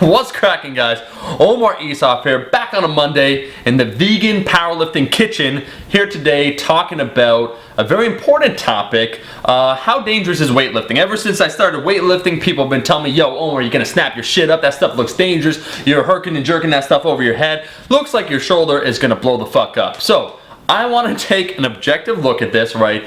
What's cracking, guys? Omar Isaf here, back on a Monday in the vegan powerlifting kitchen, here today talking about a very important topic. How dangerous is weightlifting? Ever since I started weightlifting, people have been telling me, yo, Omar, you're gonna snap your shit up, that stuff looks dangerous, you're herking and jerking that stuff over your head, looks like your shoulder is gonna blow the fuck up. So, I wanna take an objective look at this, right?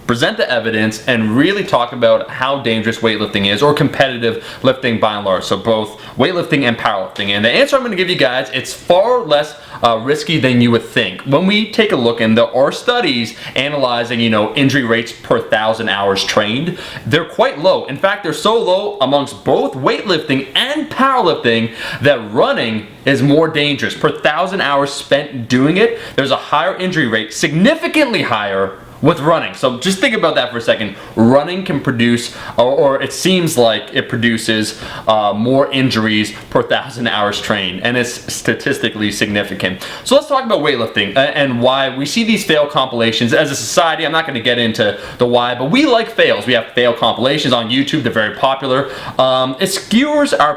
Present the evidence and really talk about how dangerous weightlifting is, or competitive lifting by and large, so both weightlifting and powerlifting. And the answer I'm going to give you guys, it's far less risky than you would think. When we take a look, and there are studies analyzing, injury rates per 1,000 hours trained, they're quite low. In fact, they're so low amongst both weightlifting and powerlifting that running is more dangerous. Per 1,000 hours spent doing it, there's a higher injury rate, significantly higher with running. So just think about that for a second. Running can produce, or it seems like it produces more injuries per 1,000 hours trained, and it's statistically significant. So let's talk about weightlifting and why we see these fail compilations as a society. I'm not going to get into the why, but we like fails. We have fail compilations on YouTube. They're very popular. It skews our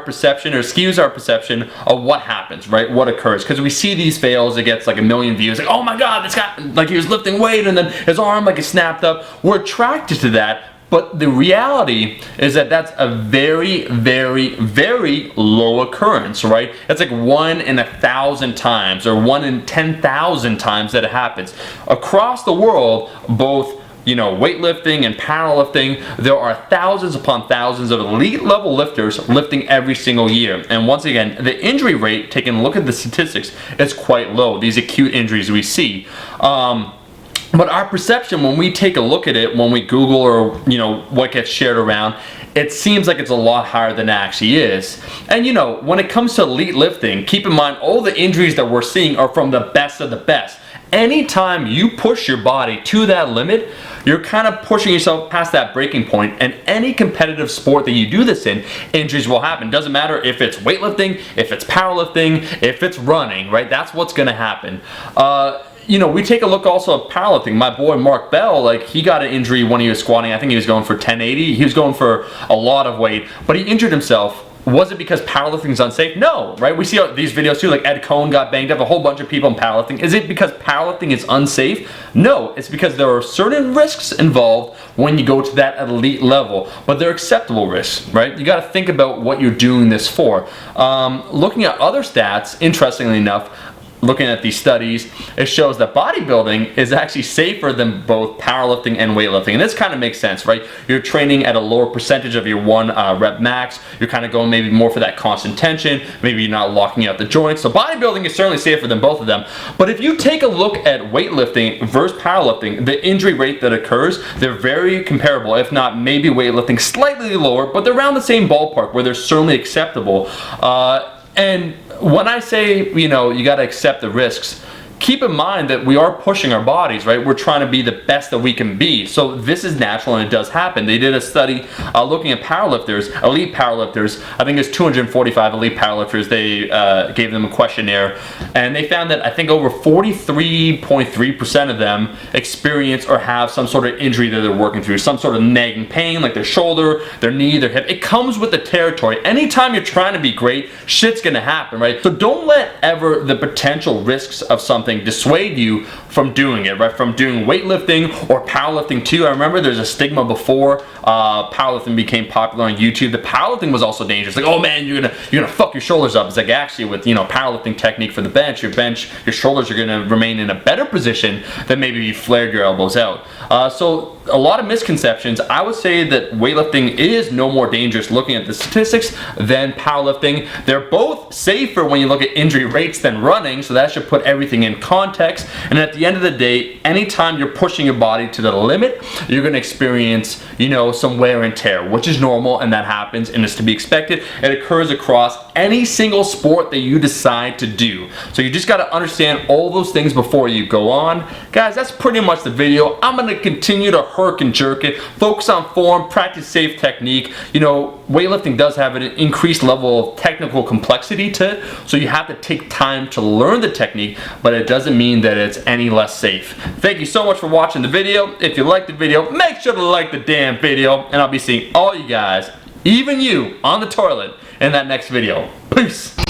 perception of what happens, right? What occurs, because we see these fails. It gets like 1 million views. Like, oh my God, this guy, like, he was lifting weight and then his arm like it snapped up. We're attracted to that, but the reality is that that's a very, very, very low occurrence, right? That's like 1 in 1,000 times, or 1 in 10,000 times that it happens. Across the world, both weightlifting and powerlifting, there are thousands upon thousands of elite level lifters lifting every single year. And once again, the injury rate, taking a look at the statistics, is quite low. These acute injuries we see. But our perception, when we take a look at it, when we Google or what gets shared around, it seems like it's a lot higher than it actually is. And when it comes to elite lifting, keep in mind all the injuries that we're seeing are from the best of the best. Anytime you push your body to that limit, you're kind of pushing yourself past that breaking point, and any competitive sport that you do this in, injuries will happen. Doesn't matter if it's weightlifting, if it's powerlifting, if it's running, right? That's what's gonna happen. We take a look also at powerlifting. My boy Mark Bell, he got an injury when he was squatting. I think he was going for 1080. He was going for a lot of weight, but he injured himself. Was it because powerlifting is unsafe? No, right? We see these videos too, like Ed Cohn got banged up, a whole bunch of people in powerlifting. Is it because powerlifting is unsafe? No, it's because there are certain risks involved when you go to that elite level, but they're acceptable risks, right? You got to think about what you're doing this for. Looking at other stats, interestingly enough, looking at these studies, it shows that bodybuilding is actually safer than both powerlifting and weightlifting. And this kind of makes sense, right? You're training at a lower percentage of your 1 rep max. You're kind of going maybe more for that constant tension. Maybe you're not locking out the joints. So bodybuilding is certainly safer than both of them. But if you take a look at weightlifting versus powerlifting, the injury rate that occurs, they're very comparable. If not, maybe weightlifting slightly lower, but they're around the same ballpark where they're certainly acceptable. And when I say, you got to accept the risks, keep in mind that we are pushing our bodies, right? We're trying to be the best that we can be. So this is natural, and it does happen. They did a study looking at powerlifters, elite powerlifters. I think it's 245 elite powerlifters. They gave them a questionnaire, and they found that I think over 43.3% of them experience or have some sort of injury that they're working through, some sort of nagging pain, like their shoulder, their knee, their hip. It comes with the territory. Anytime you're trying to be great, shit's gonna happen, right? So don't let ever the potential risks of something dissuade you from doing it, right? From doing weightlifting or powerlifting too. I remember there's a stigma before powerlifting became popular on YouTube. The powerlifting was also dangerous. Like, oh man, you're gonna fuck your shoulders up. It's like, actually, with powerlifting technique for the bench, your shoulders are gonna remain in a better position than maybe you flared your elbows out. So a lot of misconceptions. I would say that weightlifting is no more dangerous, looking at the statistics, than powerlifting. They're both safer when you look at injury rates than running, so that should put everything in context. And at the end of the day, anytime you're pushing your body to the limit, you're going to experience, some wear and tear, which is normal, and that happens, and it's to be expected. It occurs across any single sport that you decide to do. So you just got to understand all those things before you go on. Guys, that's pretty much the video. I'm going to continue to herk and jerk it, focus on form, practice safe technique. Weightlifting does have an increased level of technical complexity to it, so you have to take time to learn the technique, but it doesn't mean that it's any less safe. Thank you so much for watching the video. If you liked the video, make sure to like the damn video, and I'll be seeing all you guys, even you, on the toilet in that next video. Peace.